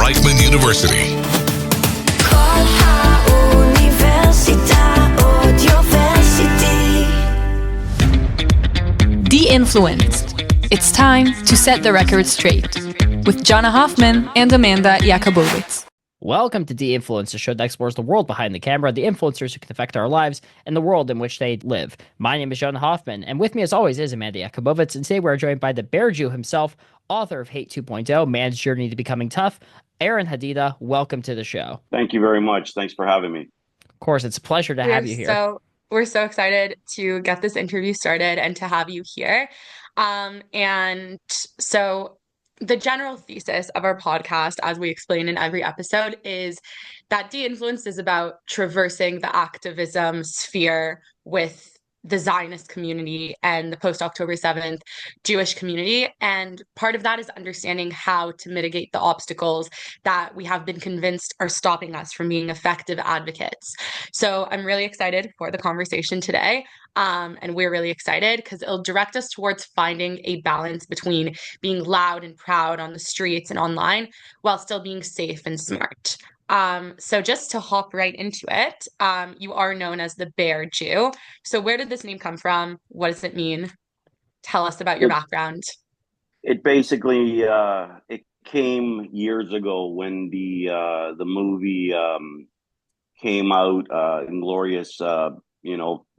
Reichman University. De-influenced. It's time to set the record straight with Jana Hoffman and Amanda Jakubowicz. Welcome to De-Influence, a show that explores the world behind the camera, the influencers who can affect our lives, and the world in which they live. My name is Jana Hoffman, and with me as always is Amanda Jakubowicz, and today we're joined by the Bear Jew himself, author of Hate 2.0, Man's Journey to Becoming Tough, Aaron Hadida. Welcome to the show. Thank you very much. Thanks for having me. Of course, it's a pleasure to have you here. We're so excited to get this interview started and to have you here. And so the general thesis of our podcast, as we explain in every episode, is that De-Influenced is about traversing the activism sphere with the Zionist community and the post-October 7th Jewish community. And part of that is understanding how to mitigate the obstacles that we have been convinced are stopping us from being effective advocates. So I'm really excited for the conversation today. And we're really excited because it'll direct us towards finding a balance between being loud and proud on the streets and online while still being safe and smart. So just to hop right into it, you are known as the Bear Jew. So where did this name come from? What does it mean? Tell us about your background. It basically it came years ago when the movie came out. Inglorious,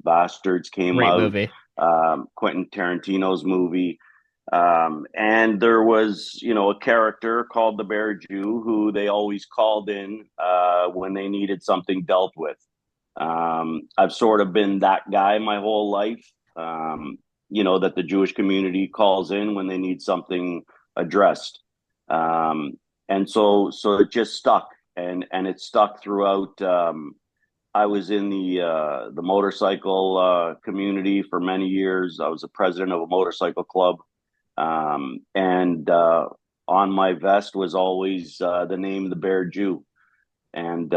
Bastards came Great out. Movie. Quentin Tarantino's movie. And there was, a character called the Bear Jew who they always called in when they needed something dealt with. I've sort of been that guy my whole life, that the Jewish community calls in when they need something addressed. And so it just stuck, and it stuck throughout. I was in the motorcycle community for many years. I was the president of a motorcycle club. And on my vest was always the name, the Bear Jew. And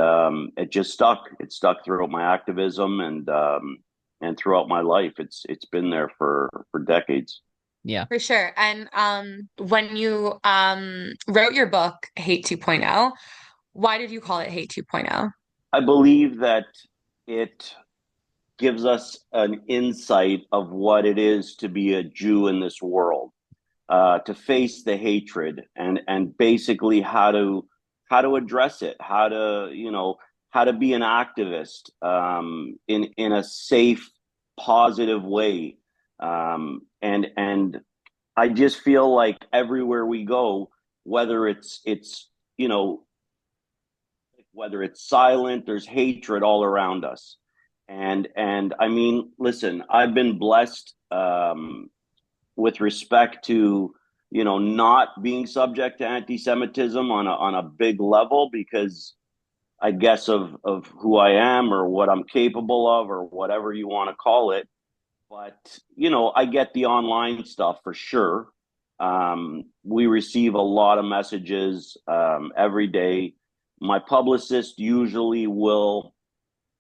it just stuck. It stuck throughout my activism and throughout my life. It's been there for decades. Yeah, for sure. And when you wrote your book, Hate 2.0, why did you call it Hate 2.0? I believe that it gives us an insight of what it is to be a Jew in this world. To face the hatred and basically how to address it, how to be an activist in a safe, positive way. And I just feel like everywhere we go, whether it's silent, there's hatred all around us. And I mean, listen, I've been blessed with respect to, not being subject to anti-Semitism on a big level, because I guess of who I am or what I'm capable of or whatever you want to call it. But, I get the online stuff for sure. We receive a lot of messages every day. My publicist usually will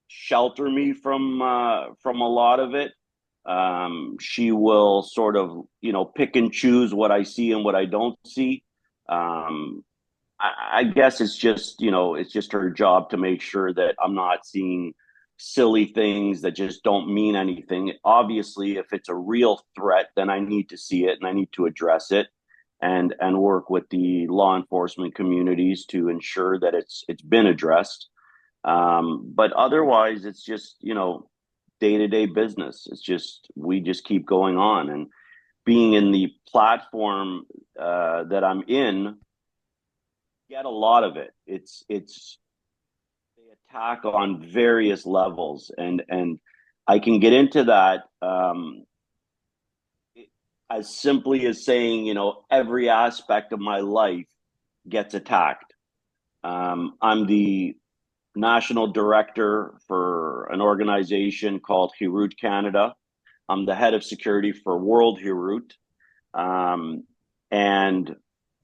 shelter me from a lot of it. She will sort of, pick and choose what I see and what I don't see. I guess it's just, it's just her job to make sure that I'm not seeing silly things that just don't mean anything. Obviously, if it's a real threat, then I need to see it and I need to address it and work with the law enforcement communities to ensure that it's been addressed. But otherwise, it's just, day-to-day business. It's just, we just keep going on, and being in the platform that I'm in, get a lot of it. It's they attack on various levels, and I can get into that as simply as saying, every aspect of my life gets attacked. I'm the national director for an organization called Hirut Canada. I'm the head of security for World Hirut. And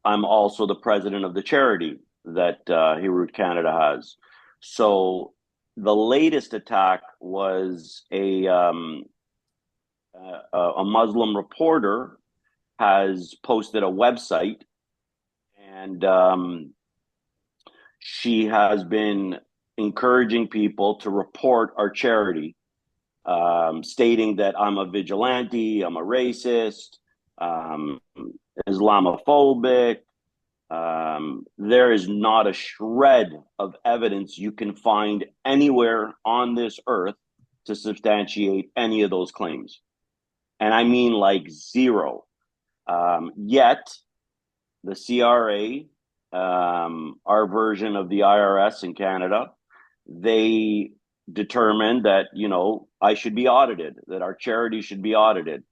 I'm also the president of the charity that Hirut Canada has. So the latest attack was a Muslim reporter has posted a website, and she has been encouraging people to report our charity, stating that I'm a vigilante, I'm a racist, um, Islamophobic. There is not a shred of evidence you can find anywhere on this earth to substantiate any of those claims. And I mean like zero. Yet, the CRA, our version of the IRS in Canada, they determined that, I should be audited, that our charity should be audited.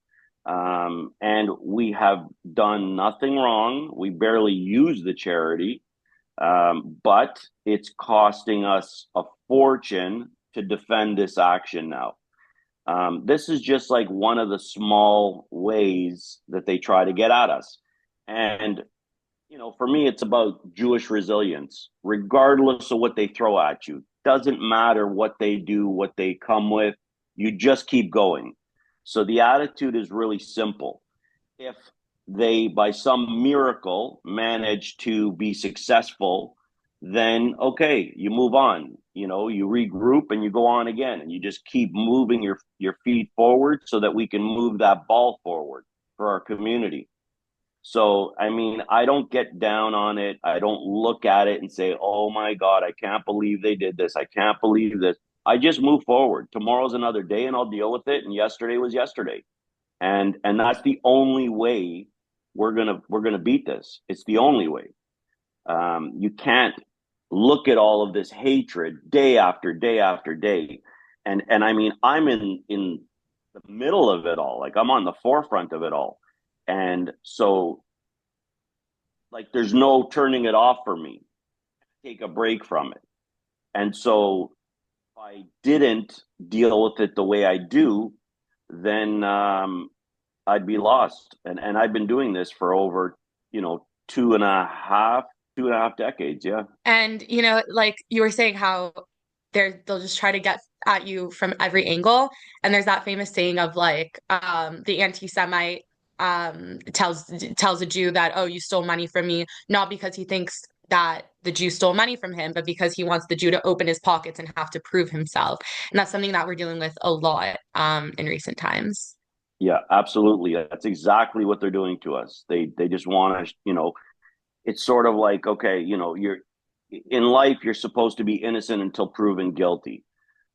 And we have done nothing wrong. We barely use the charity, but it's costing us a fortune to defend this action now. This is just like one of the small ways that they try to get at us. And, for me, it's about Jewish resilience, regardless of what they throw at you. Doesn't matter what they do, what they come with, you just keep going. So the attitude is really simple. If they, by some miracle, manage to be successful, then okay, you move on. You regroup and you go on again, and you just keep moving your feet forward so that we can move that ball forward for our community. So, I mean, I don't get down on it. I don't look at it and say, oh my God, I can't believe they did this. I can't believe this. I just move forward. Tomorrow's another day and I'll deal with it. And yesterday was yesterday. And that's the only way we're gonna beat this. It's the only way. You can't look at all of this hatred day after day after day. And I mean, I'm in the middle of it all. Like I'm on the forefront of it all. And so like there's no turning it off for me. Take a break from it. And so if I didn't deal with it the way I do, then I'd be lost. And I've been doing this for over, two and a half decades. Yeah. And like you were saying how they'll just try to get at you from every angle. And there's that famous saying of like the anti-Semite tells a Jew that, oh, you stole money from me, not because he thinks that the Jew stole money from him, but because he wants the Jew to open his pockets and have to prove himself. And that's something that we're dealing with a lot in recent times. Yeah, absolutely. That's exactly what they're doing to us. They just want to, it's sort of like, okay, you're in life, you're supposed to be innocent until proven guilty.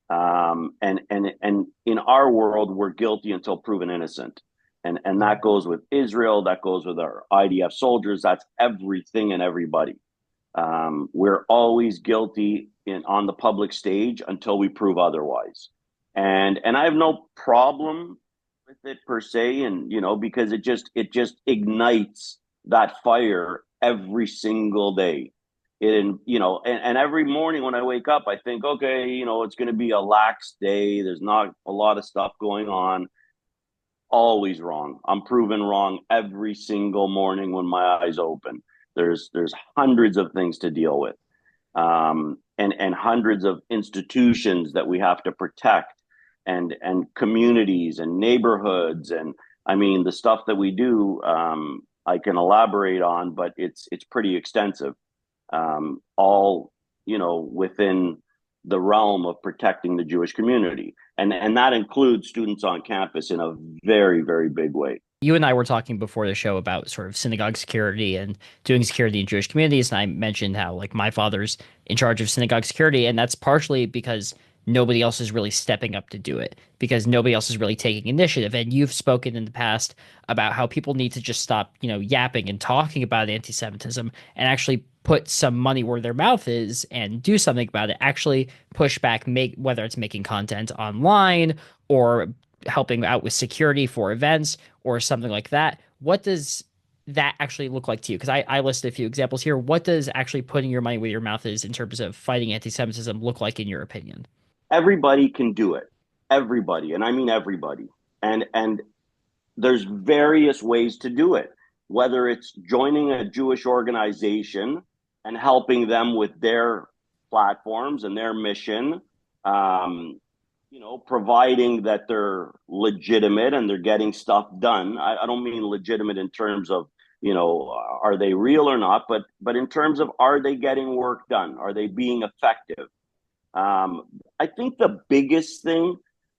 And in our world, we're guilty until proven innocent. And that goes with Israel, that goes with our IDF soldiers, that's everything and everybody. We're always guilty on the public stage until we prove otherwise. And I have no problem with it per se, and because it just ignites that fire every single day. And every morning when I wake up, I think, okay, it's going to be a lax day. There's not a lot of stuff going on. Always wrong. I'm proven wrong every single morning when my eyes open. There's hundreds of things to deal with, and hundreds of institutions that we have to protect, and communities and neighborhoods, and I mean the stuff that we do. I can elaborate on, but it's pretty extensive. All within the realm of protecting the Jewish community, and that includes students on campus in a very, very big way. You and I were talking before the show about sort of synagogue security and doing security in Jewish communities, and I mentioned how like my father's in charge of synagogue security, and that's partially because nobody else is really stepping up to do it because nobody else is really taking initiative. And you've spoken in the past about how people need to just stop, yapping and talking about anti-Semitism and actually put some money where their mouth is and do something about it. Actually push back, make whether it's making content online or helping out with security for events or something like that. What does that actually look like to you? Because I listed a few examples here. What does actually putting your money where your mouth is in terms of fighting anti-Semitism look like in your opinion? Everybody can do it. Everybody, and I mean everybody. And there's various ways to do it. Whether it's joining a Jewish organization and helping them with their platforms and their mission, providing that they're legitimate and they're getting stuff done. I don't mean legitimate in terms of Are they real or not? But in terms of, are they getting work done? Are they being effective? Um, I think the biggest thing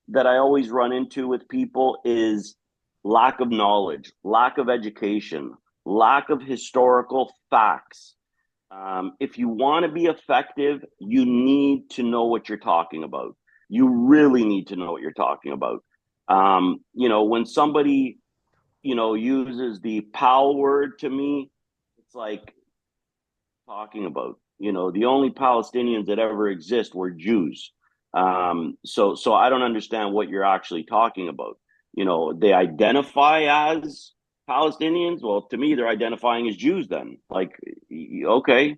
that I always run into with people is lack of knowledge, lack of education, lack of historical facts. If you want to be effective, you need to know what you're talking about. You really need to know what you're talking about. When somebody, uses the PAL word to me, it's like talking about. The only Palestinians that ever exist were Jews. So I don't understand what you're actually talking about. They identify as Palestinians. Well, to me, they're identifying as Jews. Then, like, okay,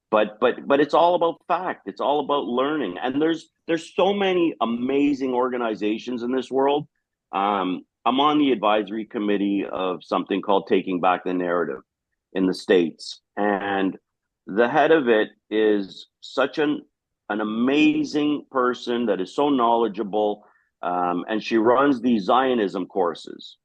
but it's all about fact. It's all about learning. And there's so many amazing organizations in this world. I'm on the advisory committee of something called Taking Back the Narrative in the States, and the head of it is such an amazing person that is so knowledgeable, and she runs these Zionism courses,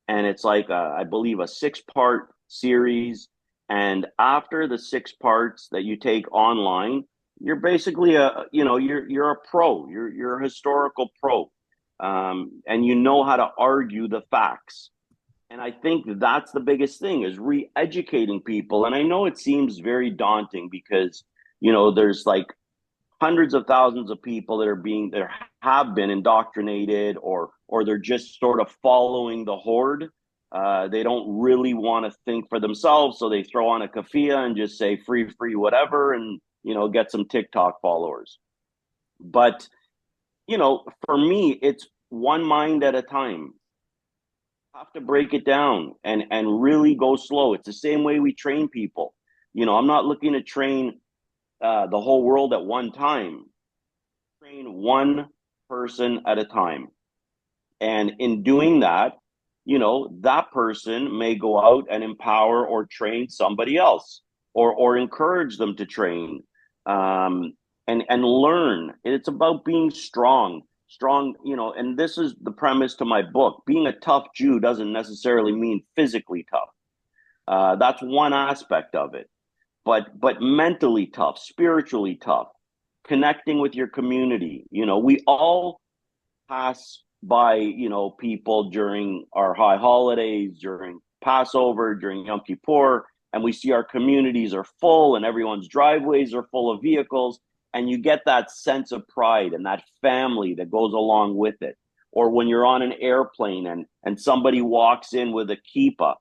and it's like I believe a 6-part series, and after the 6 parts that you take online, you're basically you're a pro. You're a historical pro, and you know how to argue the facts. And I think that's the biggest thing is re-educating people. And I know it seems very daunting because there's like hundreds of thousands of people that have been indoctrinated, or they're just sort of following the horde. They don't really want to think for themselves, so they throw on a kafia and just say free, free, whatever, and get some TikTok followers. But for me, it's one mind at a time. Have to break it down and really go slow. It's the same way we train people. I'm not looking to train the whole world at one time. Train one person at a time. And in doing that, that person may go out and empower or train somebody else, or encourage them to train, and learn. It's about being strong, and this is the premise to my book. Being a tough Jew doesn't necessarily mean physically tough. That's one aspect of it, but mentally tough, spiritually tough, connecting with your community. We all pass by, people during our high holidays, during Passover, during Yom Kippur, and we see our communities are full and everyone's driveways are full of vehicles. And you get that sense of pride and that family that goes along with it. Or when you're on an airplane and somebody walks in with a kippah.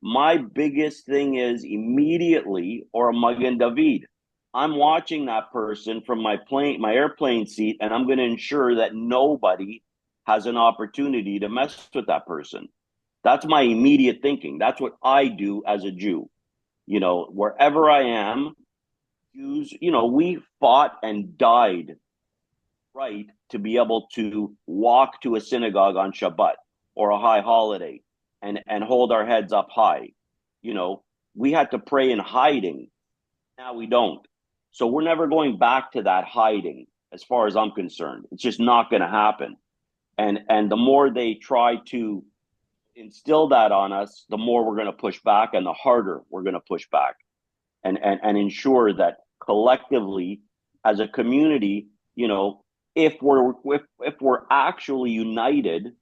My biggest thing is immediately, or a Magen David. I'm watching that person from my airplane seat, and I'm going to ensure that nobody has an opportunity to mess with that person. That's my immediate thinking. That's what I do as a Jew. Wherever I am, Jews, we fought and died, right, to be able to walk to a synagogue on Shabbat or a high holiday and hold our heads up high. We had to pray in hiding. Now we don't. So we're never going back to that hiding, as far as I'm concerned. It's just not going to happen. And the more they try to instill that on us, the more we're going to push back, and the harder we're going to push back, and ensure that collectively, as a community, if we're actually united,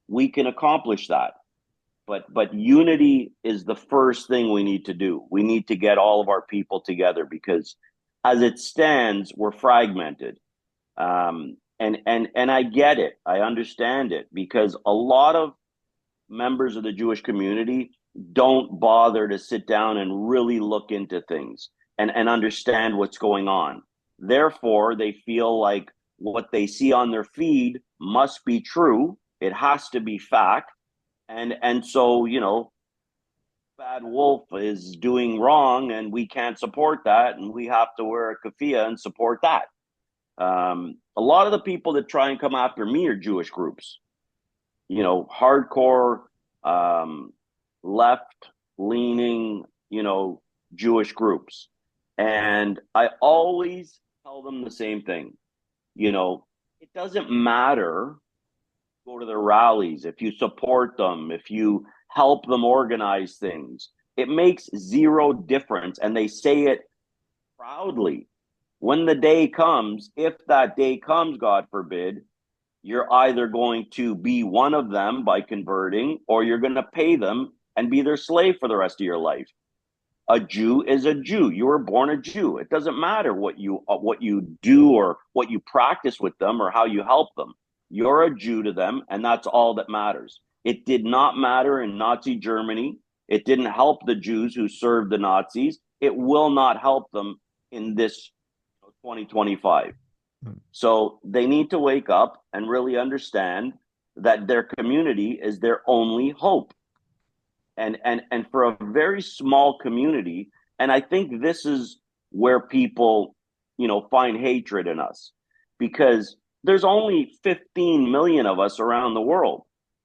we can accomplish that. But unity is the first thing we need to do. We need to get all of our people together, because as it stands, we're fragmented. And I get it. I understand it, because a lot of members of the Jewish community don't bother to sit down and really look into things and understand what's going on. Therefore, they feel like what they see on their feed must be true. It has to be fact. And so, bad wolf is doing wrong, and we can't support that, and we have to wear a keffiyeh and support that. A lot of the people that try and come after me are Jewish groups, hardcore, left leaning, Jewish groups. And I always tell them the same thing. It doesn't matter, go to their rallies, if you support them, if you help them organize things. It makes zero difference. And they say it proudly. When the day comes, if that day comes, God forbid, you're either going to be one of them by converting, or you're going to pay them and be their slave for the rest of your life. A Jew is a Jew. You were born a Jew. It doesn't matter what you do or what you practice with them or how you help them. You're a Jew to them, and that's all that matters. It did not matter in Nazi Germany. It didn't help the Jews who served the Nazis. It will not help them in this 2025. So they need to wake up and really understand that their community is their only hope. And for a very small community, and I think this is where people, find hatred in us, because there's only 15 million of us around the world.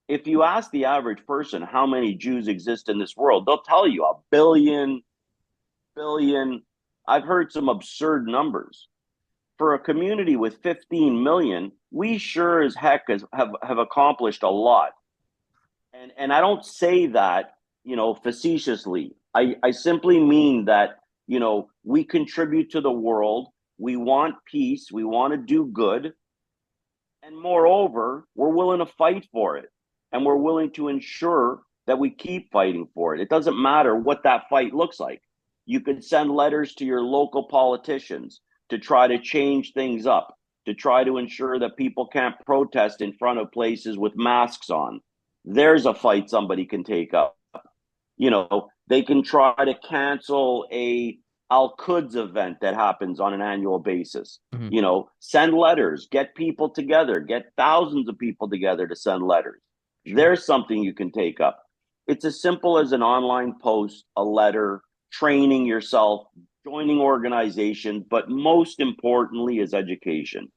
If you ask the average person how many Jews exist in this world, they'll tell you 1 billion. I've heard some absurd numbers. For a community with 15 million, we sure as heck have accomplished a lot. And I don't say that, facetiously. I simply mean that, we contribute to the world. We want peace. We want to do good. And moreover, we're willing to fight for it. And we're willing to ensure that we keep fighting for it. It doesn't matter what that fight looks like. You could send letters to your local politicians to try to change things up, to try to ensure that people can't protest in front of places with masks on. There's a fight somebody can take up. They can try to cancel a Al-Quds event that happens on an annual basis. Mm-hmm. Send letters, get people together, get thousands of people together to send letters. Sure. There's something you can take up. It's as simple as an online post, a letter, training yourself, joining organizations, but most importantly is education.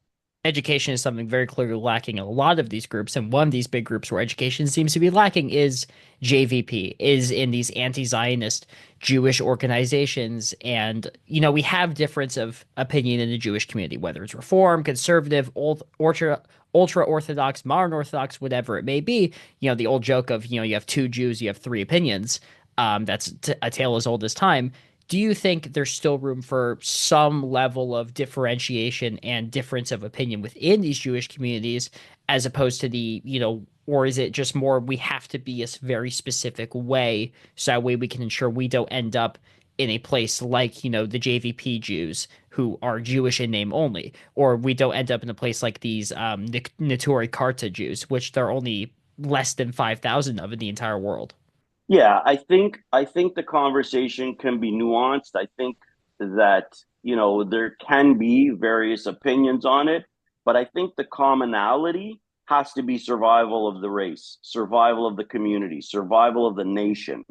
Education is something very clearly lacking in a lot of these groups, and one of these big groups where education seems to be lacking is JVP, is in these anti-Zionist Jewish organizations. And we have difference of opinion in the Jewish community, whether it's Reform, conservative, ultra Orthodox, modern Orthodox, whatever it may be. The old joke of you have two Jews, you have three opinions. That's a tale as old as time. Do you think there's still room for some level of differentiation and difference of opinion within these Jewish communities, as opposed to or is it just more we have to be a very specific way so that way we can ensure we don't end up in a place like, the JVP Jews who are Jewish in name only, or we don't end up in a place like these Neturei Karta Jews, which there are only less than 5,000 of in the entire world? Yeah, I think the conversation can be nuanced. I think that, there can be various opinions on it, but I think the commonality has to be survival of the race, survival of the community, survival of the nation.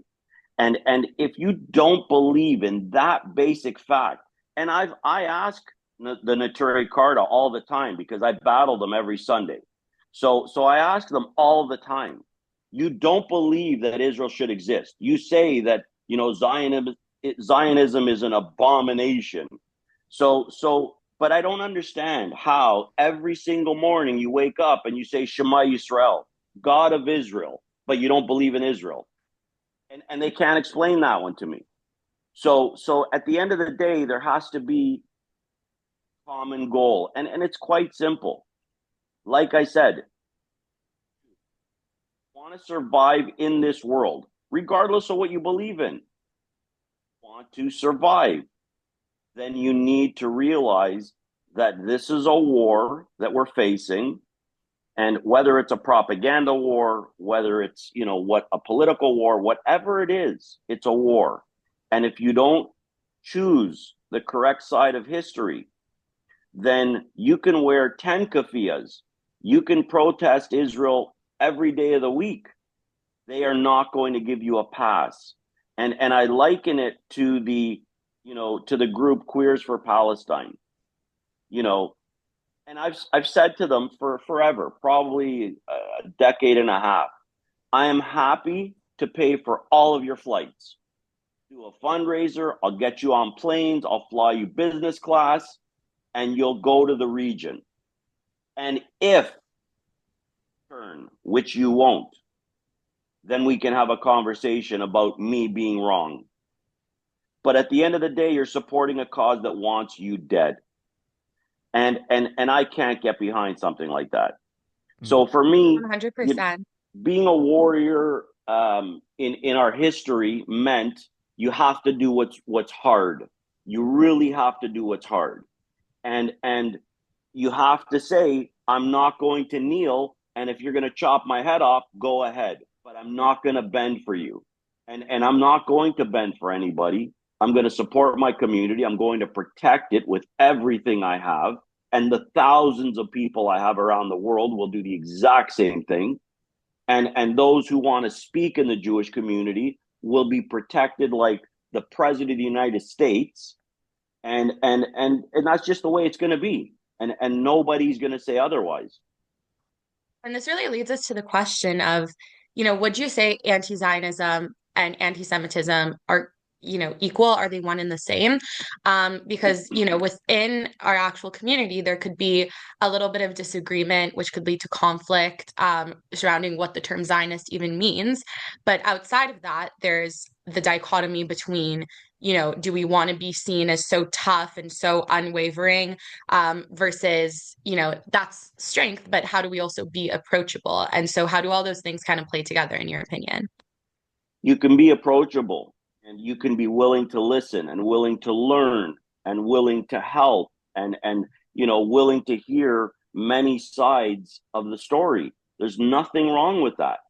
And if you don't believe in that basic fact, and I ask the Neturei Karta all the time because I battle them every Sunday. So I ask them all the time, you don't believe that Israel should exist. You say that, Zionism is an abomination. But I don't understand how every single morning you wake up and you say Shema Yisrael, God of Israel, but you don't believe in Israel. And they can't explain that one to me. So at the end of the day, there has to be a common goal. And it's quite simple. Like I said, want to survive in this world, regardless of what you believe in, want to survive, then you need to realize that this is a war that we're facing. And whether it's a propaganda war, whether it's, what a political war, whatever it is, it's a war. And if you don't choose the correct side of history, then you can wear 10 keffiyehs. You can protest Israel every day of the week. They are not going to give you a pass. And I liken it to the group Queers for Palestine. And I've said to them for forever, probably a decade and a half, I am happy to pay for all of your flights. Do a fundraiser, I'll get you on planes, I'll fly you business class, and you'll go to the region. And if, which you won't, then we can have a conversation about me being wrong. But at the end of the day, you're supporting a cause that wants you dead. And I can't get behind something like that. Mm. So for me, 100%. being a warrior in our history meant you have to do what's hard. You really have to do what's hard, and you have to say, I'm not going to kneel, and if you're going to chop my head off, go ahead, but I'm not going to bend for you, and I'm not going to bend for anybody. I'm going to support my community. I'm going to protect it with everything I have, and the thousands of people I have around the world will do the exact same thing. And those who want to speak in the Jewish community will be protected like the president of the United States, and that's just the way it's going to be, and nobody's going to say otherwise. And this really leads us to the question of, would you say anti-Zionism and anti-Semitism are, equal? Are they one and the same? Because, within our actual community, there could be a little bit of disagreement, which could lead to conflict surrounding what the term Zionist even means. But outside of that, there's the dichotomy between, do we want to be seen as so tough and so unwavering versus, that's strength, but how do we also be approachable? And so, how do all those things kind of play together, in your opinion? You can be approachable, and you can be willing to listen and willing to learn and willing to help, and willing to hear many sides of the story. There's nothing wrong with that.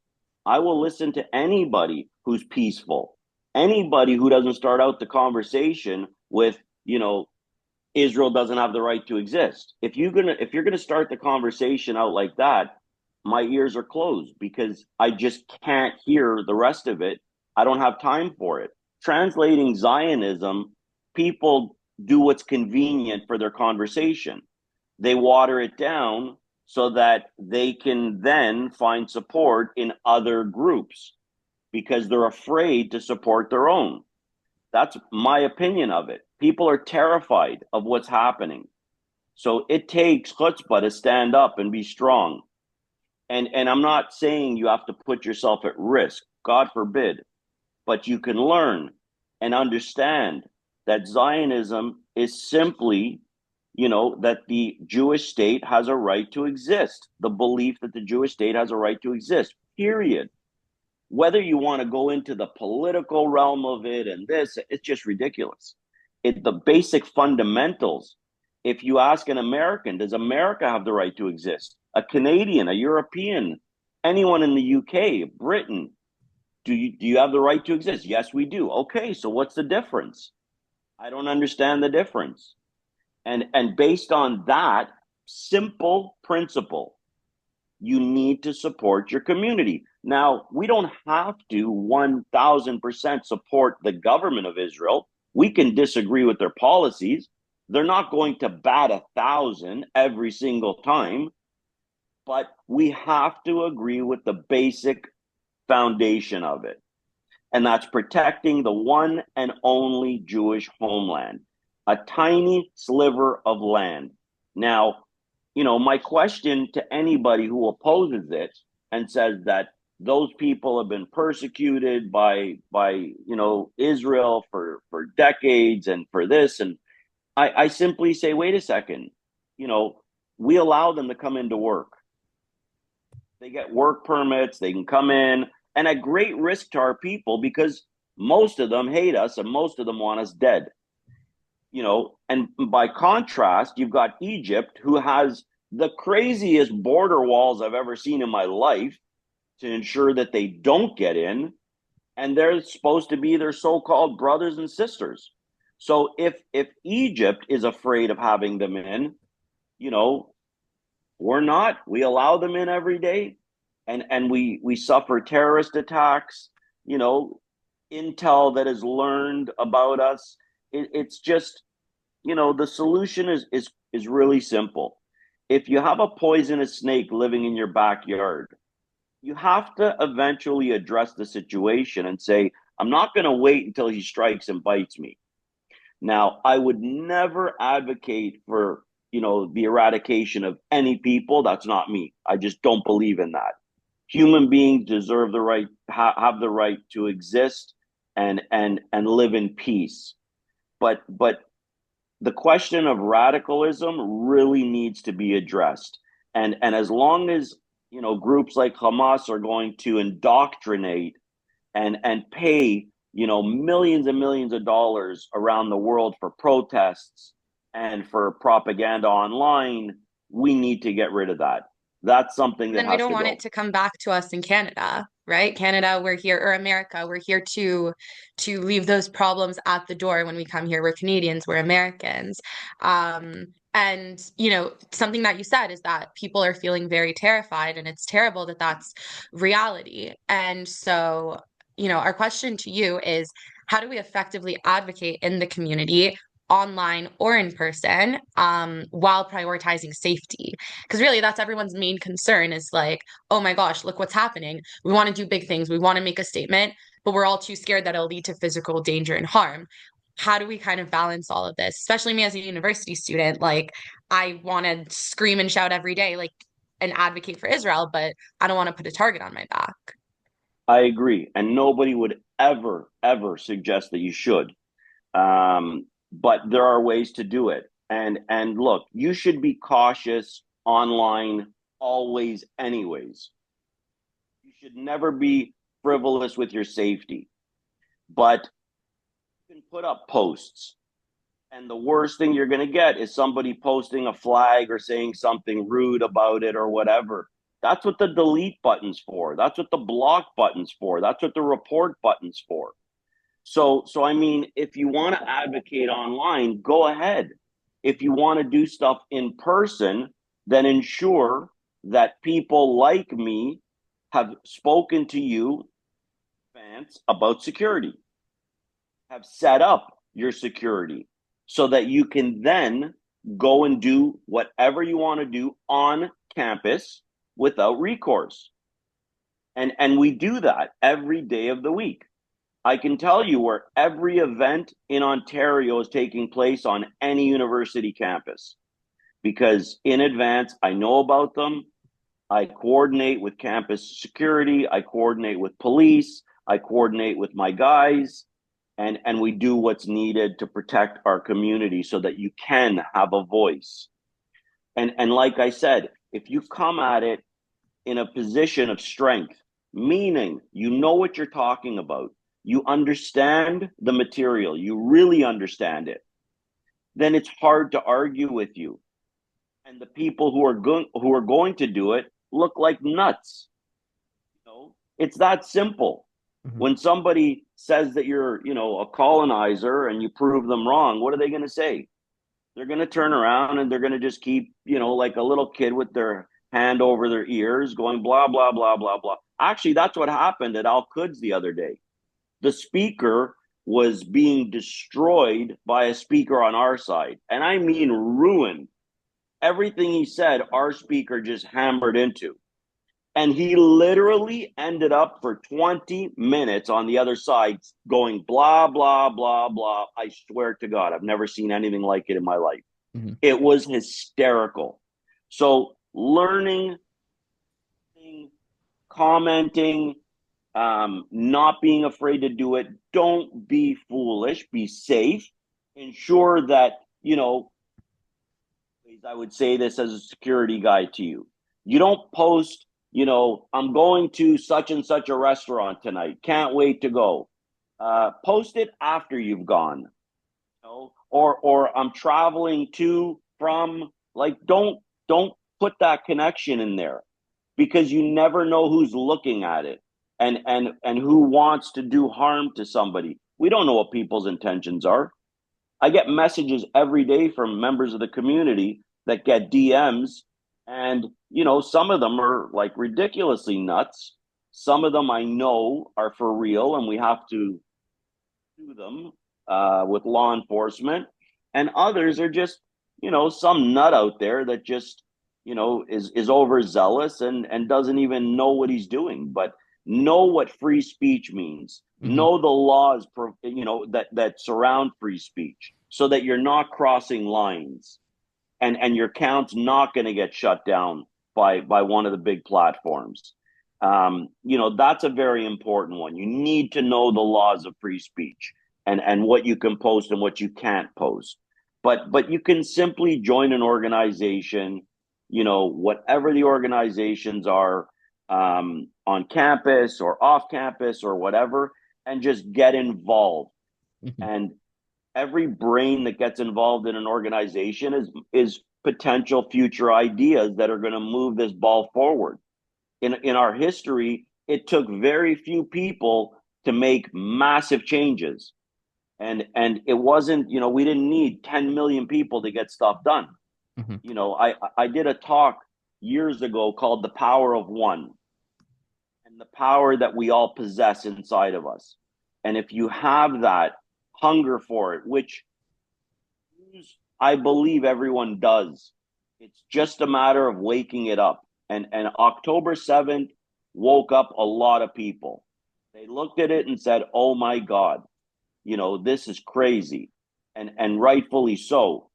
I will listen to anybody who's peaceful, anybody who doesn't start out the conversation with, Israel doesn't have the right to exist. If you're gonna start the conversation out like that, my ears are closed because I just can't hear the rest of it. I don't have time for it. Translating Zionism, people do what's convenient for their conversation. They water it down so that they can then find support in other groups because they're afraid to support their own. That's my opinion of it. People are terrified of what's happening. So it takes chutzpah to stand up and be strong. And I'm not saying you have to put yourself at risk, God forbid, but you can learn and understand that Zionism is simply, that the Jewish state has a right to exist, the belief that the Jewish state has a right to exist, period. Whether you want to go into the political realm of it and this, it's just ridiculous. The basic fundamentals. If you ask an American, does America have the right to exist? A Canadian, a European, anyone in the UK, Britain, do you have the right to exist? Yes, we do. Okay, so what's the difference? I don't understand the difference. And based on that simple principle, you need to support your community. Now, we don't have to 1000% support the government of Israel. We can disagree with their policies. They're not going to bat 1,000 every single time, but we have to agree with the basic foundation of it. And that's protecting the one and only Jewish homeland, a tiny sliver of land. Now, my question to anybody who opposes it and says that those people have been persecuted by Israel for decades and for this, and I simply say, wait a second, we allow them to come into work. They get work permits, they can come in, and at great risk to our people because most of them hate us and most of them want us dead. And by contrast, you've got Egypt, who has the craziest border walls I've ever seen in my life to ensure that they don't get in, and they're supposed to be their so-called brothers and sisters. So if Egypt is afraid of having them in, we're not. We allow them in every day, and we suffer terrorist attacks. Intel that is learned about us. It's just, the solution is really simple. If you have a poisonous snake living in your backyard, you have to eventually address the situation and say, I'm not going to wait until he strikes and bites me. Now, I would never advocate for, the eradication of any people. That's not me. I just don't believe in that. Human beings deserve the right, have the right to exist and live in peace. But the question of radicalism really needs to be addressed. And as long as, groups like Hamas are going to indoctrinate and pay, millions and millions of dollars around the world for protests and for propaganda online, we need to get rid of that. That's something that Then we has don't to want it go. to come back to us in Canada, right? Canada, we're here, or America, we're here to leave those problems at the door when we come here. We're Canadians, we're Americans. And something that you said is that people are feeling very terrified, and it's terrible that that's reality. And so, our question to you is, how do we effectively advocate in the community, online or in person, while prioritizing safety? Because really, that's everyone's main concern is like, oh my gosh, look what's happening. We want to do big things. We want to make a statement, but we're all too scared that it'll lead to physical danger and harm. How do we kind of balance all of this? Especially me as a university student, like I want to scream and shout every day, like and advocate for Israel, but I don't want to put a target on my back. I agree. And nobody would ever, ever suggest that you should. But there are ways to do it. And look, you should be cautious online always, anyways. You should never be frivolous with your safety. But you can put up posts. And the worst thing you're going to get is somebody posting a flag or saying something rude about it or whatever. That's what the delete button's for. That's what the block button's for. That's what the report button's for. So I mean, if you want to advocate online, go ahead. If you want to do stuff in person, then ensure that people like me have spoken to you in advance about security, have set up your security so that you can then go and do whatever you want to do on campus without recourse. And we do that every day of the week. I can tell you where every event in Ontario is taking place on any university campus because in advance I know about them. I coordinate with campus security, I coordinate with police, I coordinate with my guys, and we do what's needed to protect our community so that you can have a voice. And like I said, if you come at it in a position of strength, meaning you know what you're talking about, you understand the material, you really understand it, then it's hard to argue with you. And the people who are going to do it look like nuts. It's that simple. Mhm. When somebody says that you're, a colonizer and you prove them wrong, what are they going to say? They're going to turn around and they're going to just keep, like a little kid with their hand over their ears going blah, blah, blah, blah, blah. Actually, that's what happened at Al Quds the other day. The speaker was being destroyed by a speaker on our side. And I mean ruined. Everything he said, our speaker just hammered into. And he literally ended up for 20 minutes on the other side going blah, blah, blah, blah. I swear to God, I've never seen anything like it in my life. Mm-hmm. It was hysterical. So learning, commenting, not being afraid to do it. Don't be foolish. Be safe. Ensure that, I would say this as a security guy to you. You don't post, I'm going to such and such a restaurant tonight. Can't wait to go. Post it after you've gone. Or I'm traveling to from, like, don't put that connection in there because you never know who's looking at it and who wants to do harm to somebody. We don't know what people's intentions are. I get messages every day from members of the community that get DMs, and some of them are like ridiculously nuts. Some of them I know are for real, and we have to do them with law enforcement. And others are just some nut out there that just is overzealous and doesn't even know what he's doing. But know what free speech means. Mm-hmm. Know the laws that surround free speech so that you're not crossing lines and your account's not going to get shut down by one of the big platforms. That's a very important one. You need to know the laws of free speech and what you can post and what you can't post. But you can simply join an organization, whatever the organizations are, on campus or off campus or whatever, and just get involved. Mhm. And every brain that gets involved in an organization is potential future ideas that are going to move this ball forward. In our history, it took very few people to make massive changes. And it wasn't, we didn't need 10 million people to get stuff done. Mhm. I did a talk years ago called The Power of One, and the power that we all possess inside of us. And if you have that hunger for it, which I believe everyone does, it's just a matter of waking it up. And October 7th woke up a lot of people. They looked at it and said, "Oh my God, this is crazy." And rightfully so.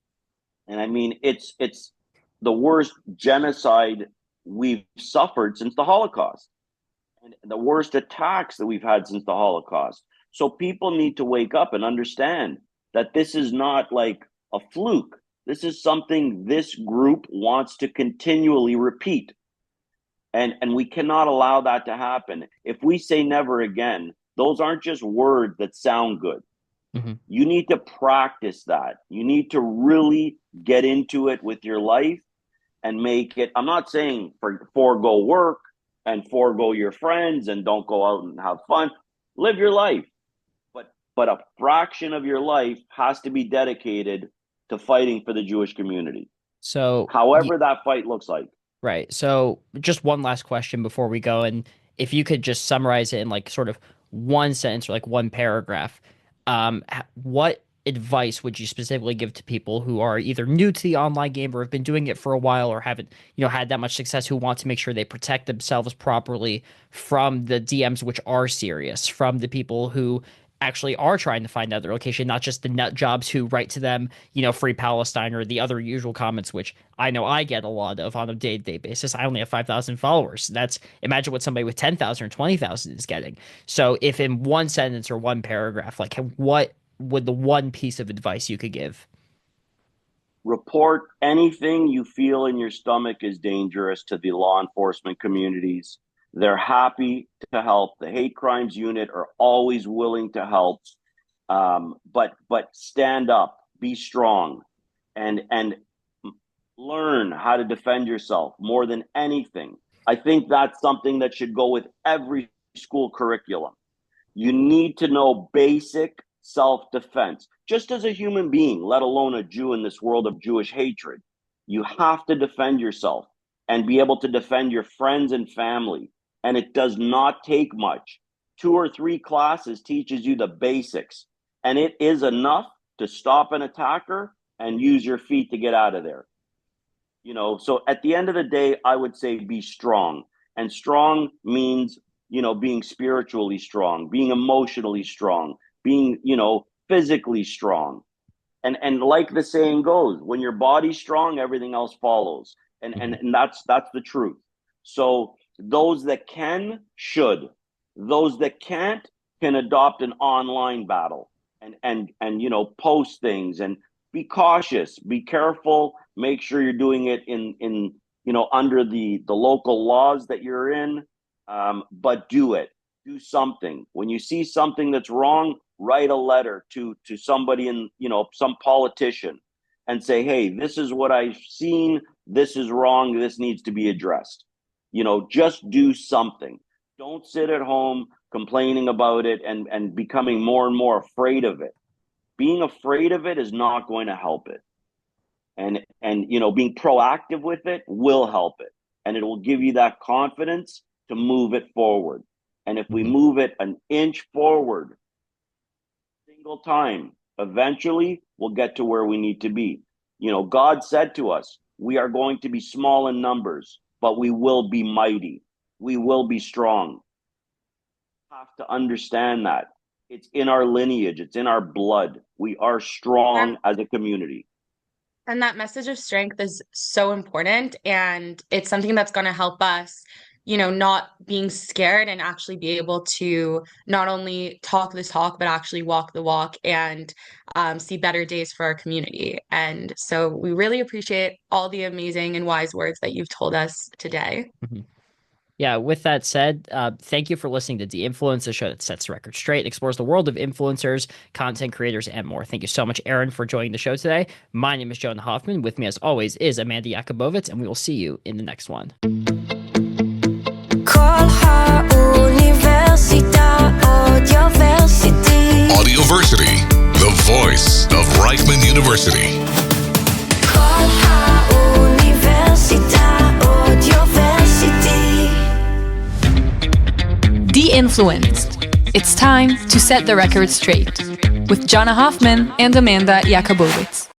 And I mean, it's the worst genocide we've suffered since the Holocaust, and the worst attacks that we've had since the Holocaust. So people need to wake up and understand that this is not like a fluke. This is something this group wants to continually repeat. And we cannot allow that to happen. If we say never again, those aren't just words that sound good. Mhm. You need to practice that. You need to really get into it with your life and make it. I'm not saying forego work and forego your friends and don't go out and have fun. Live your life, but a fraction of your life has to be dedicated to fighting for the Jewish community, So, however that fight looks like. right. So, just one last question before we go, and if you could just summarize it in like sort of one sentence or like one paragraph, what advice would you specifically give to people who are either new to the online game or have been doing it for a while or haven't, had that much success, who want to make sure they protect themselves properly from the DMs which are serious, from the people who actually are trying to find out their location, not just the nut jobs who write to them, free Palestine or the other usual comments, which I know I get a lot of on a day-to-day basis. I only have 5,000 followers. That's imagine what somebody with 10,000 or 20,000 is getting. So if in one sentence or one paragraph, like what would the one piece of advice you could give? Report anything you feel in your stomach is dangerous to the law enforcement communities. They're happy to help. The hate crimes unit are always willing to help. But stand up, be strong, and learn how to defend yourself more than anything. I think that's something that should go with every school curriculum. You need to know basic self defense, just as a human being, let alone a Jew in this world of Jewish hatred. You have to defend yourself and be able to defend your friends and family. And it does not take much. 2 or 3 classes teaches you the basics, and it is enough to stop an attacker and use your feet to get out of there. So at the end of the day, I would say be strong. And strong means, being spiritually strong, being emotionally strong, being, physically strong. And like the saying goes, when your body's strong, everything else follows. And and, Mhm. and that's the truth. So those that can should. Those that can't can adopt an online battle and post things and be cautious, be careful, make sure you're doing it in under the local laws that you're in. But do it. Do something. When you see something that's wrong, write a letter to somebody in some politician and say, hey, this is what I've seen, this is wrong, this needs to be addressed. Just do something. Don't sit at home complaining about it and becoming more and more afraid of it. Being afraid of it is not going to help it. And being proactive with it will help it, and it will give you that confidence to move it forward. And if we Mhm. move it an inch forward single time, eventually we'll get to where we need to be. God said to us, we are going to be small in numbers, but we will be mighty. We will be strong. We have to understand that. It's in our lineage, it's in our blood. We are And strong as a community. and that message of strength is so important, and it's something that's going to help us not being scared and actually be able to not only talk the talk, but actually walk the walk and see better days for our community. And so we really appreciate all the amazing and wise words that you've told us today. Mm-hmm. Yeah, with that said, thank you for listening to De-Influence, the show that sets the record straight and explores the world of influencers, content creators, and more. Thank you so much, Aaron, for joining the show today. My name is Jonah Hoffman. With me, as always, is Amanda Yakubovitz, and we will see you in the next one. Audioversity, the voice of Reichman University. De-Influenced. It's time to set the record straight with Jonah Hoffman and Amanda Yakubovitz.